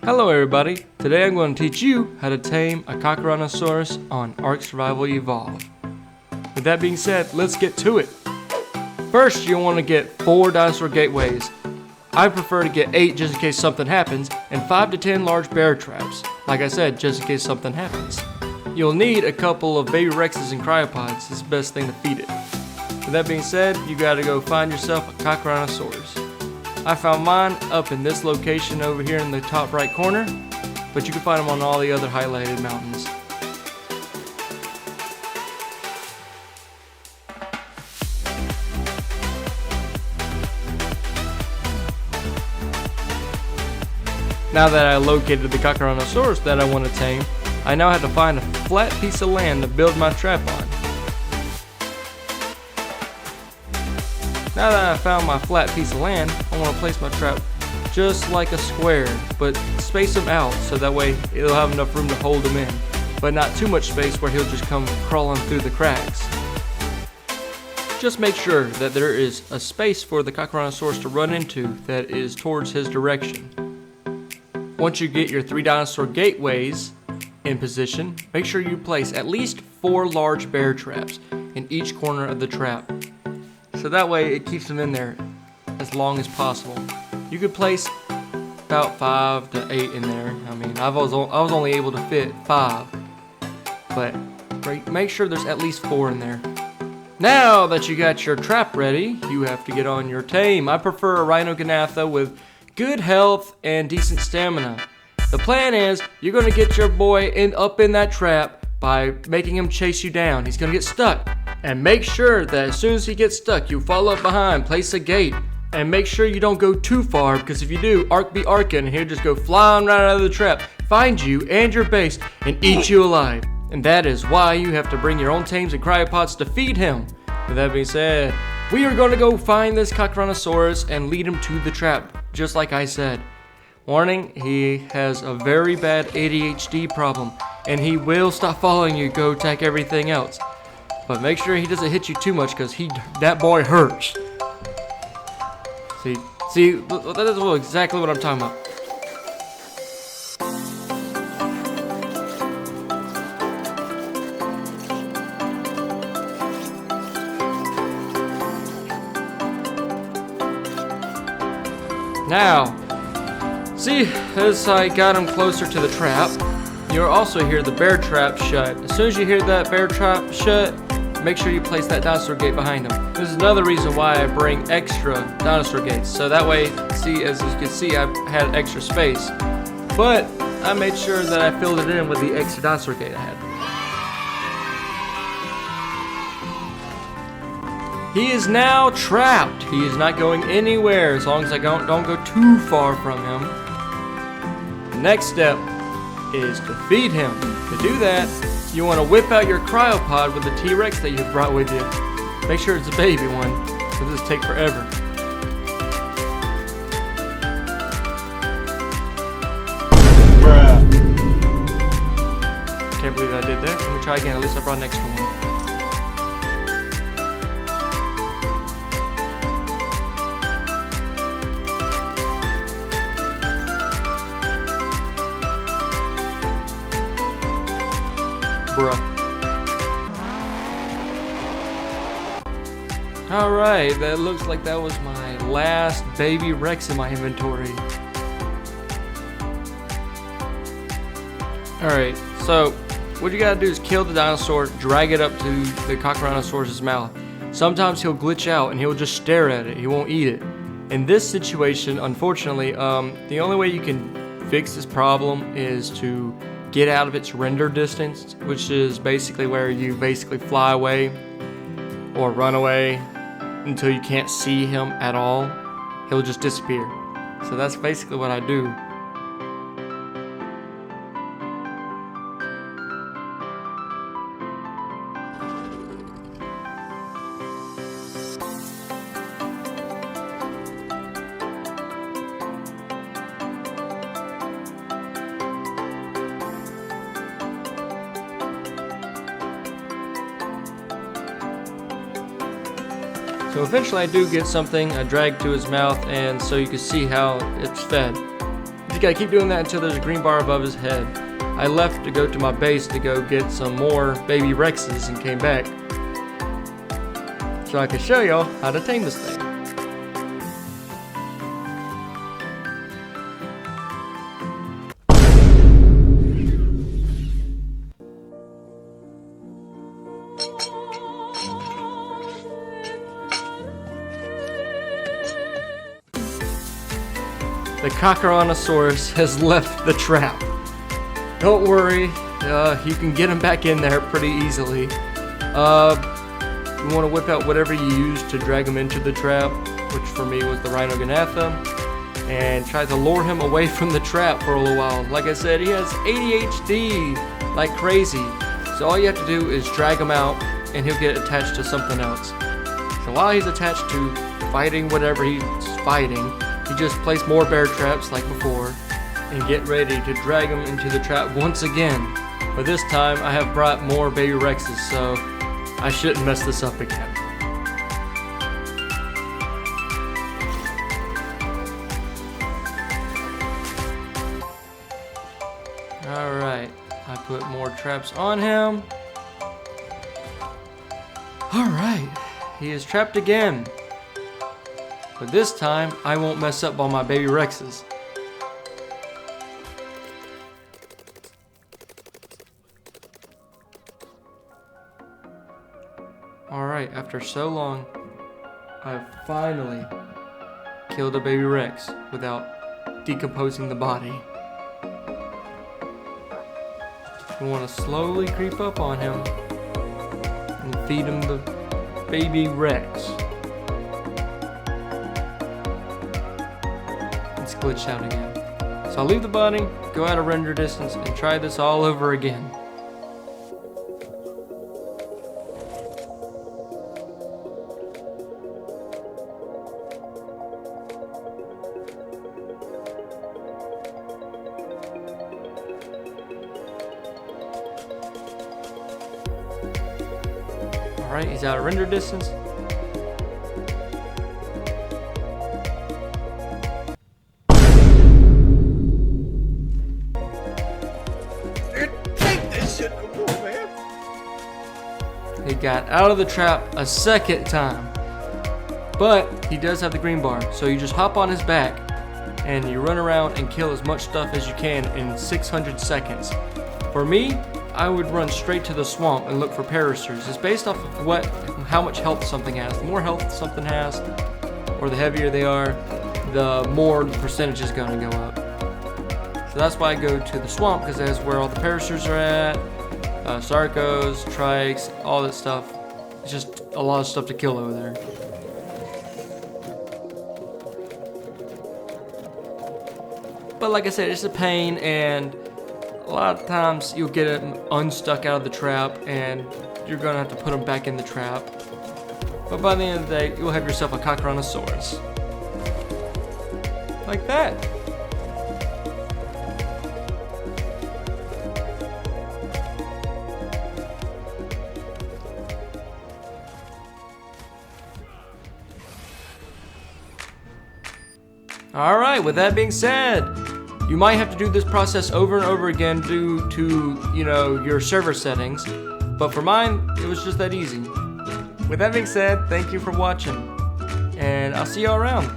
Hello everybody, today I'm going to teach you how to tame a Carcharodontosaurus on Ark Survival Evolved. With that being said, let's get to it. First, you'll want to get 4 dinosaur gateways. I prefer to get 8 just in case something happens, and 5 to 10 large bear traps. Like I said, just in case something happens. You'll need a couple of baby rexes and cryopods. It's the best thing to feed it. With that being said, you gotta go find yourself a Carcharodontosaurus. I found mine up in this location over here in the top right corner, but you can find them on all the other highlighted mountains. Now that I located the Carcharodontosaurus that I want to tame, I now have to find a flat piece of land to build my trap on. Now that I found my flat piece of land, I want to place my trap just like a square, but space them out so that way it'll have enough room to hold him in, but not too much space where he'll just come crawling through the cracks. Just make sure that there is a space for the Carcharodontosaurus to run into that is towards his direction. Once you get your 3 dinosaur gateways in position, make sure you place at least 4 large bear traps in each corner of the trap. So that way it keeps them in there as long as possible. You could place about 5 to 8 in there. I mean, I was only able to fit 5, but make sure there's at least 4 in there. Now that you got your trap ready, you have to get on your tame. I prefer a Rhinognatha with good health and decent stamina. The plan is you're gonna get your boy up in that trap by making him chase you down. He's gonna get stuck. And make sure that as soon as he gets stuck, you follow up behind, place a gate, and make sure you don't go too far, because if you do, Ark be arcing, and he'll just go flying right out of the trap, find you and your base, and eat you alive. And that is why you have to bring your own tames and cryopods to feed him. With that being said, we are going to go find this Carcharodontosaurus and lead him to the trap, just like I said. Warning, he has a very bad ADHD problem, and he will stop following you, go attack everything else. But make sure he doesn't hit you too much, because that boy hurts. See, that is exactly what I'm talking about. Now, see, as I got him closer to the trap, you'll also hear the bear trap shut. As soon as you hear that bear trap shut, make sure you place that dinosaur gate behind him. This is another reason why I bring extra dinosaur gates. So that way, see, as you can see, I had extra space. But I made sure that I filled it in with the extra dinosaur gate I had. He is now trapped. He is not going anywhere as long as I don't go too far from him. The next step is to feed him. To do that, you want to whip out your cryopod with the T-Rex that you brought with you. Make sure it's a baby one, because this take forever. Bruh. Can't believe I did that. Let me try again. At least I brought an extra one. Bruh. Alright, that looks like that was my last baby Rex in my inventory. Alright, so what you gotta do is kill the dinosaur, drag it up to the Carcharodontosaurus' mouth. Sometimes he'll glitch out and he'll just stare at it, he won't eat it. In this situation, unfortunately, the only way you can fix this problem is to get out of its render distance, which is basically where you basically fly away or run away until you can't see him at all. He'll just disappear. So that's basically what I do. So eventually I do get something, I drag to his mouth, and so you can see how it's fed. just gotta keep doing that until there's a green bar above his head. I left to go to my base to go get some more baby Rexes and came back so I could show y'all how to tame this thing. The Carcharodontosaurus has left the trap. Don't worry, you can get him back in there pretty easily. You want to whip out whatever you use to drag him into the trap, which for me was the Rhinognatha, and try to lure him away from the trap for a little while. Like I said, he has ADHD like crazy, so all you have to do is drag him out and he'll get attached to something else. So while he's attached to fighting whatever he's fighting, he just place more bear traps like before and get ready to drag him into the trap once again. But this time I have brought more baby Rexes, so I shouldn't mess this up again. Alright, I put more traps on him. Alright, he is trapped again. But this time, I won't mess up all my baby Rexes. Alright, after so long, I've finally killed a baby Rex without decomposing the body. We want to slowly creep up on him and feed him the baby Rex. It's glitched out again. So I'll leave the body, go out of render distance, and try this all over again. Alright, he's out of render distance. He got out of the trap a second time. But he does have the green bar, so you just hop on his back and you run around and kill as much stuff as you can in 600 seconds. For me, I would run straight to the swamp and look for parasers. It's based off of how much health something has. The more health something has, or the heavier they are, the more the percentage is going to go up. So that's why I go to the swamp, because that's where all the parasers are at. Sarcos, trikes, all that stuff. It's just a lot of stuff to kill over there. But like I said, it's a pain, and a lot of times you'll get them unstuck out of the trap and you're gonna have to put them back in the trap. But by the end of the day, you'll have yourself a Carcharodontosaurus. Like that. Alright, with that being said, you might have to do this process over and over again due to, your server settings. But for mine, it was just that easy. With that being said, thank you for watching. And I'll see you all around.